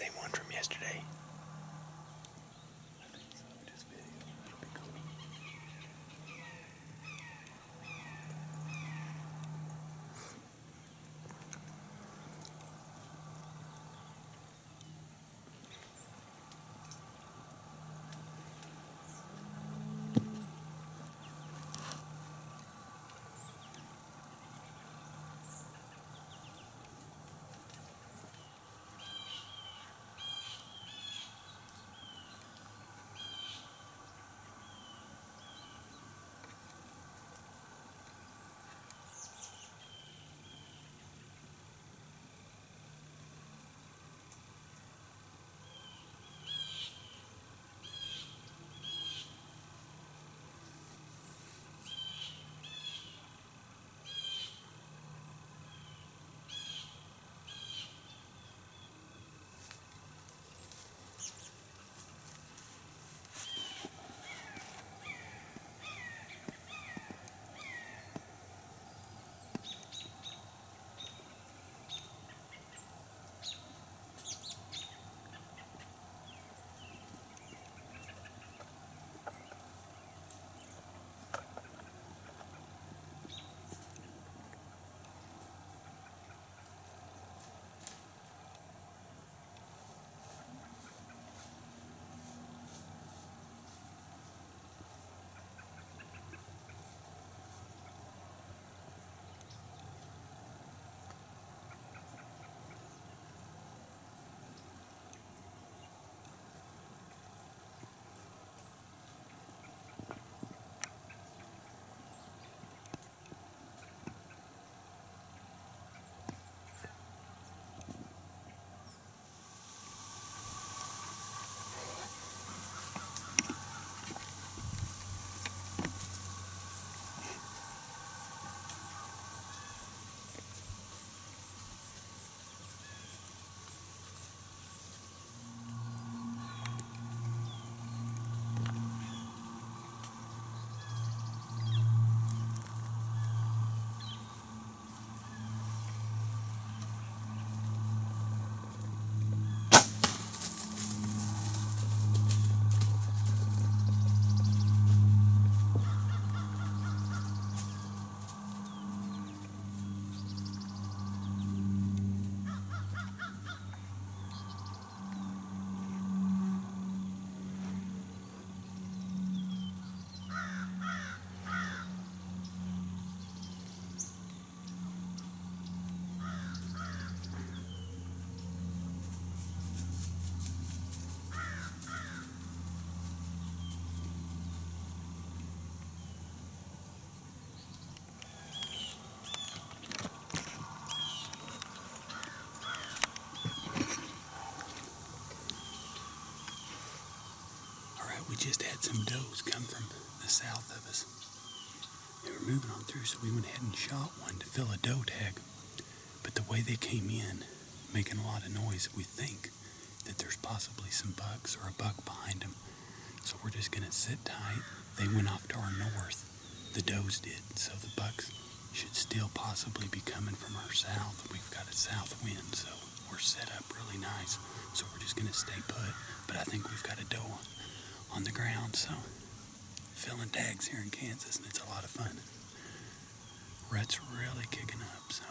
same one from yesterday. We just had some does come from the south of us. They were moving on through, so we went ahead and shot one to fill a doe tag. But the way they came in, making a lot of noise, we think that there's possibly some bucks or a buck behind them. So we're just going to sit tight. They went off to our north. The does did. So the bucks should still possibly be coming from our south. We've got a south wind, so we're set up really nice. So we're just going to stay put. But I think we've got a doe on the ground, so filling tags here in Kansas, and it's a lot of fun. Rut's really kicking up, so.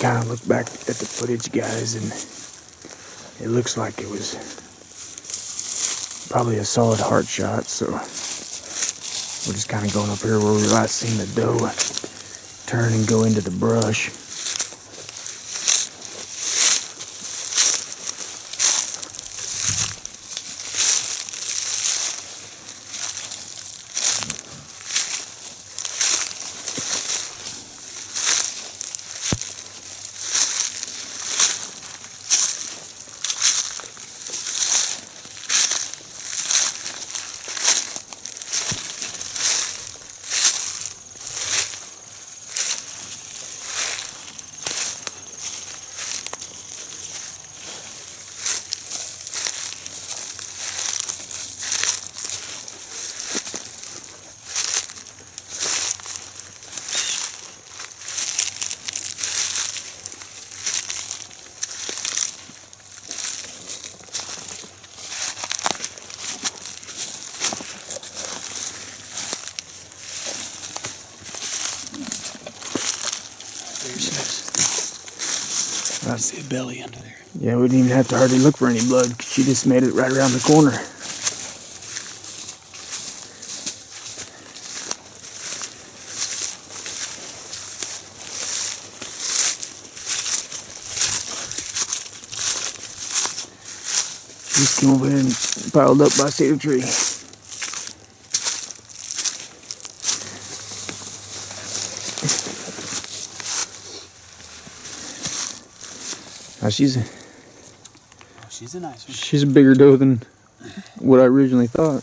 kind of looked back at the footage, guys, and it looks like it was probably a solid heart shot. So we're just kind of going up here where we last seen the doe turn and go into the brush. I see a belly under there. Yeah, we didn't even have to hardly look for any blood. She just made it right around the corner. She just came over here and piled up by cedar tree. Now she's a nice one. She's a bigger doe than what I originally thought.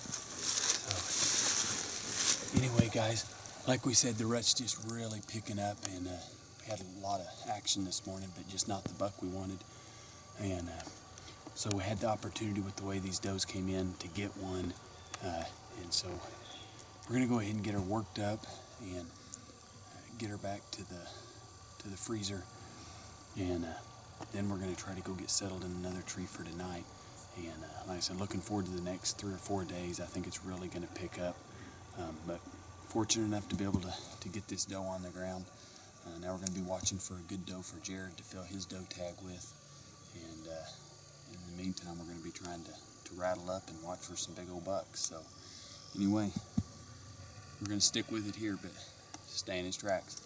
So, anyway, guys, like we said, the rut's just really picking up, and we had a lot of action this morning, but just not the buck we wanted. And so we had the opportunity with the way these does came in to get one, and so we're gonna go ahead and get her worked up and get her back to the freezer, and then we're going to try to go get settled in another tree for tonight. And like I said, looking forward to the next 3 or 4 days. I think it's really going to pick up. But fortunate enough to be able to get this doe on the ground. Now we're going to be watching for a good doe for Jared to fill his doe tag with. And in the meantime, we're going to be trying to rattle up and watch for some big old bucks. So anyway, we're going to stick with it here, but stay in his tracks.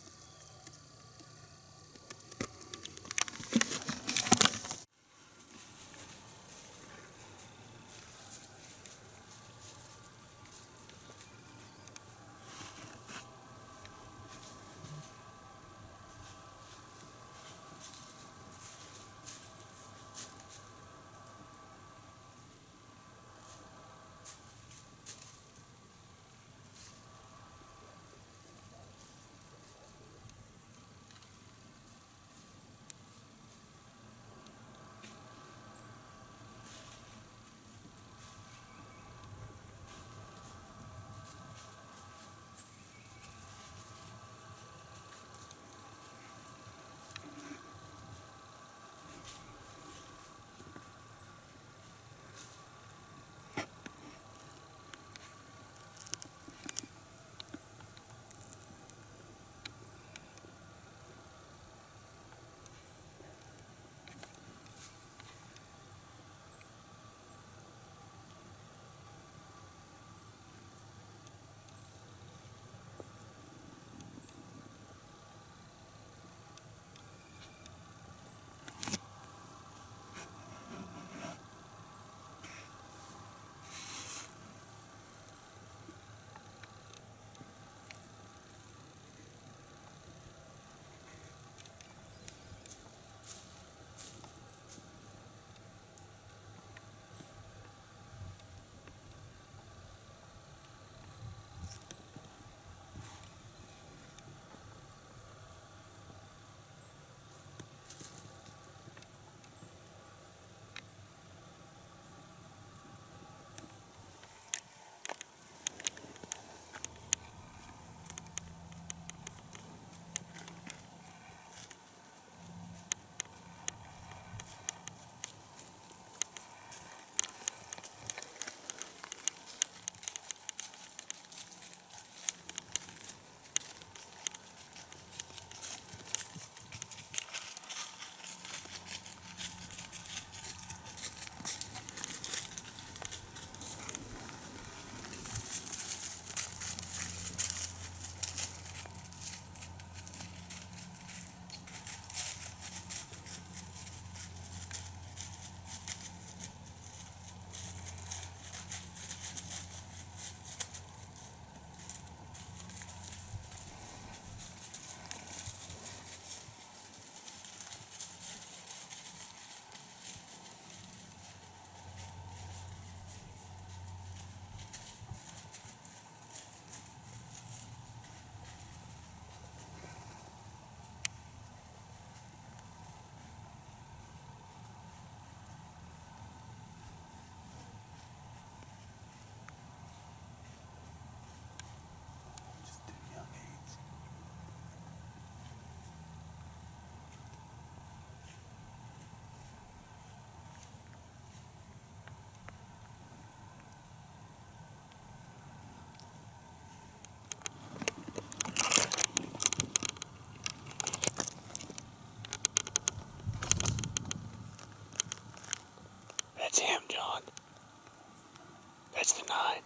That's the night.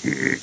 Dude.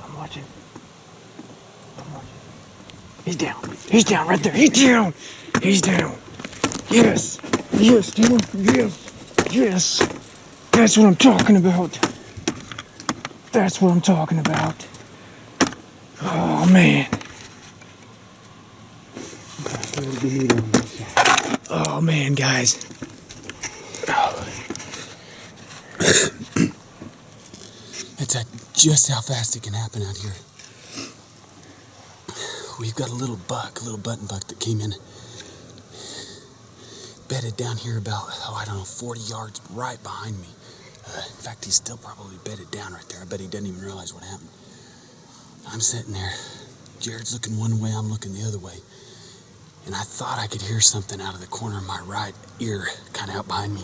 I'm watching. He's down. He's down right there. He's down. Yes, Steven. Yes. That's what I'm talking about. Oh, man. Oh, man, guys. It's just how fast it can happen out here. We've got a little button buck that came in, bedded down here about, 40 yards right behind me. In fact, he's still probably bedded down right there. I bet he doesn't even realize what happened. I'm sitting there. Jared's looking one way, I'm looking the other way. And I thought I could hear something out of the corner of my right ear, kind of out behind me.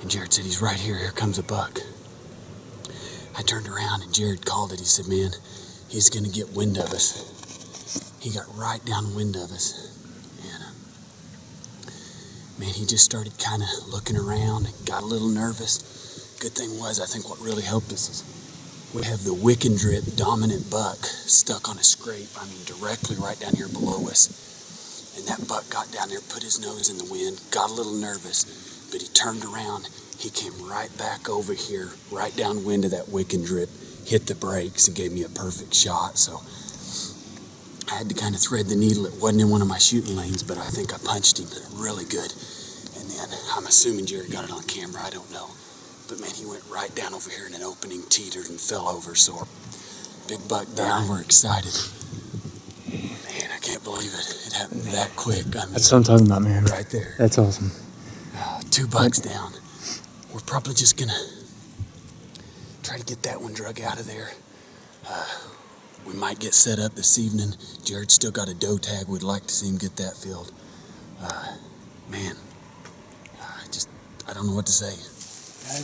And Jared said, he's right here. Here comes a buck. I turned around and Jared called it. He said, man, he's going to get wind of us. He got right downwind of us. And, man, he just started kind of looking around and got a little nervous. Good thing was, I think what really helped us is we have the Wickendrap dominant buck stuck on a scrape, directly right down here below us. And that buck got down there, put his nose in the wind, got a little nervous, but he turned around. He came right back over here, right downwind of that Wickendrap, hit the brakes and gave me a perfect shot. So I had to kind of thread the needle. It wasn't in one of my shooting lanes, but I think I punched him really good. And then I'm assuming Jared got it on camera, I don't know. But man, he went right down over here in an opening, teetered and fell over. So big buck down, we're excited. Man, I can't believe it. It happened that quick. That's what I'm talking about, man. Right there. That's awesome. 2 bucks down. We're probably just gonna try to get that one drug out of there. We might get set up this evening. Jared's still got a doe tag. We'd like to see him get that filled. Man, I don't know what to say. I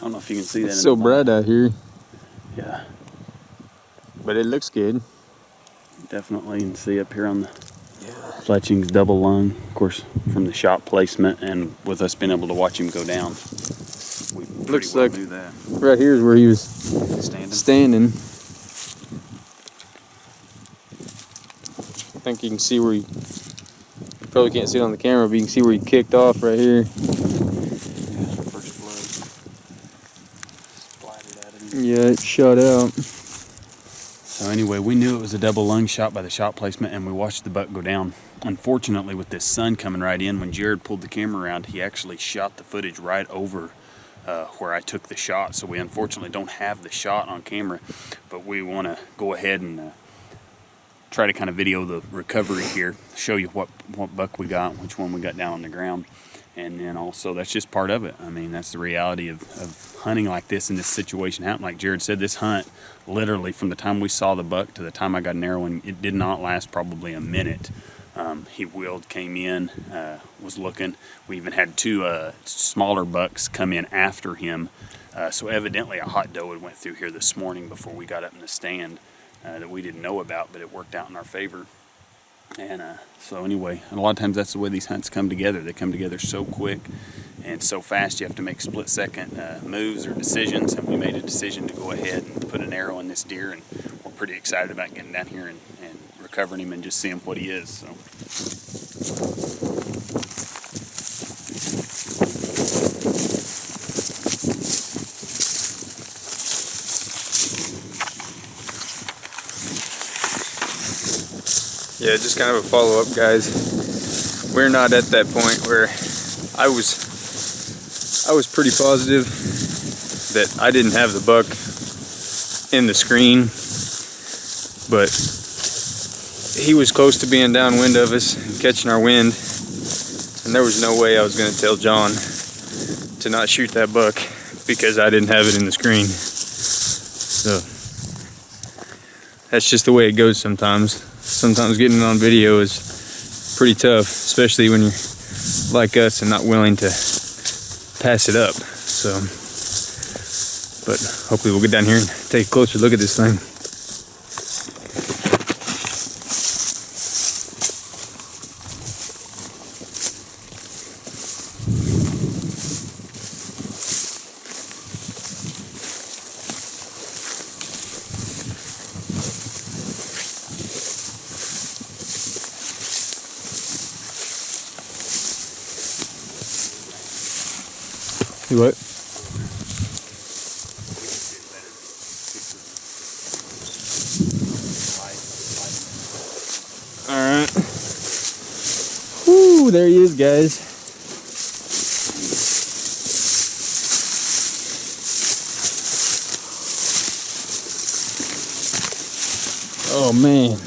don't know if you can see that. It's so bright out here, Yeah, but it looks good. definitely. You can see up here on the Fletching's double lung, of course, from the shot placement and with us being able to watch him go down. We pretty Looks well like knew that. right here is where he was standing. I think you can see where you probably can't see it on the camera, but you can see where he kicked off right here. First blood splattered at him. Yeah, it shot out. So anyway, we knew it was a double lung shot by the shot placement, and we watched the buck go down. Unfortunately, with this sun coming right in, when Jared pulled the camera around, he actually shot the footage right over where I took the shot. So we unfortunately don't have the shot on camera, but we want to go ahead and try to kind of video the recovery here, show you what buck we got, which one we got down on the ground. And then also, that's just part of it. I mean, that's the reality of hunting like this in this situation happened. Like Jared said, this hunt, literally from the time we saw the buck to the time I got an arrow in, it did not last probably a minute. He wheeled, came in, was looking. We even had 2 smaller bucks come in after him. So evidently a hot doe had went through here this morning before we got up in the stand that we didn't know about, but it worked out in our favor. And so anyway, a lot of times that's the way these hunts come together. They come together so quick and so fast, you have to make split-second moves or decisions. And we made a decision to go ahead and put an arrow in this deer, and we're pretty excited about getting down here and recovering him and just seeing what he is. So. Yeah, just kind of a follow-up, guys. We're not at that point where I was pretty positive that I didn't have the buck in the screen, but he was close to being downwind of us and catching our wind, and there was no way I was going to tell John to not shoot that buck because I didn't have it in the screen. So that's just the way it goes sometimes. Sometimes getting it on video is pretty tough, especially when you're like us and not willing to pass it up. So, but hopefully we'll get down here and take a closer look at this thing. You what? Alright. Woo, there he is, guys. Oh man.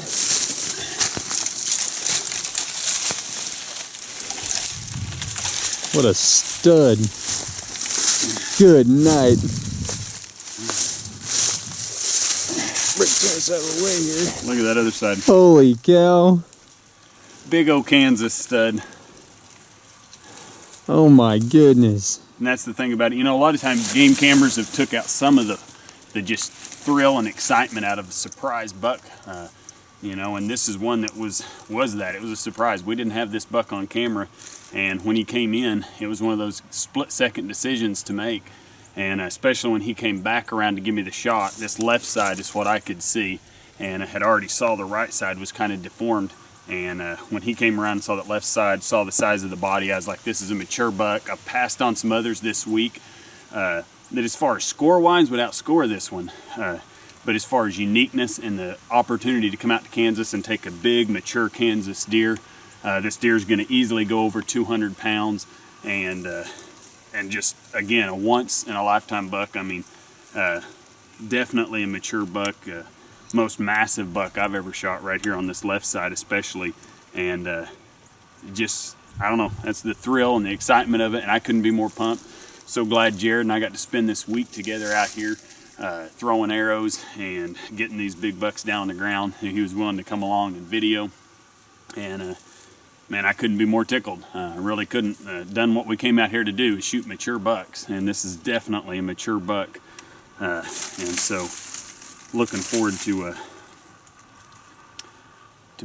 What a stud. Good night. Break this out of the way here. Look at that other side. Holy cow. Big old Kansas stud. Oh my goodness. And that's the thing about it. You know, a lot of times game cameras have took out some of the just thrill and excitement out of a surprise buck. You know, and this is one that was that. It was a surprise. We didn't have this buck on camera, and when he came in, it was one of those split-second decisions to make. And especially when he came back around to give me the shot, this left side is what I could see, and I had already saw the right side was kind of deformed. And when he came around and saw that left side, saw the size of the body, I was like, this is a mature buck. I've passed on some others this week that as far as score-wise would outscore this one. But as far as uniqueness and the opportunity to come out to Kansas and take a big, mature Kansas deer, this deer is going to easily go over 200 pounds. And just, again, a once-in-a-lifetime buck. I mean, definitely a mature buck. Most massive buck I've ever shot right here on this left side especially. And just, I don't know, that's the thrill and the excitement of it, and I couldn't be more pumped. So glad Jared and I got to spend this week together out here throwing arrows and getting these big bucks down on the ground. And he was willing to come along and video. And man, I couldn't be more tickled. I really couldn't. Done what we came out here to do, is shoot mature bucks. And this is definitely a mature buck. And so looking forward to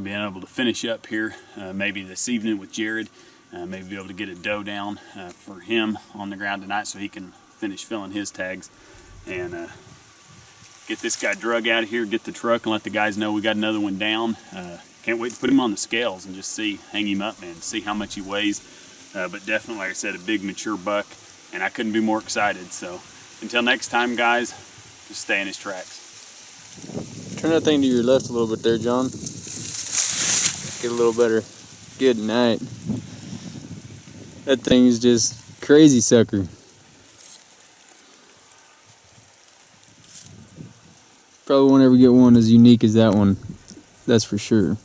being able to finish up here maybe this evening with Jared. Maybe be able to get a doe down for him on the ground tonight so he can finish filling his tags. And get this guy drug out of here, get the truck, and let the guys know we got another one down. Can't wait to put him on the scales and just hang him up, man, see how much he weighs. But definitely, like I said, a big mature buck, and I couldn't be more excited. So until next time, guys, just stay in his tracks. Turn that thing to your left a little bit there, John. Get a little better. Good night. That thing is just crazy sucker. Probably won't ever get one as unique as that one. That's for sure.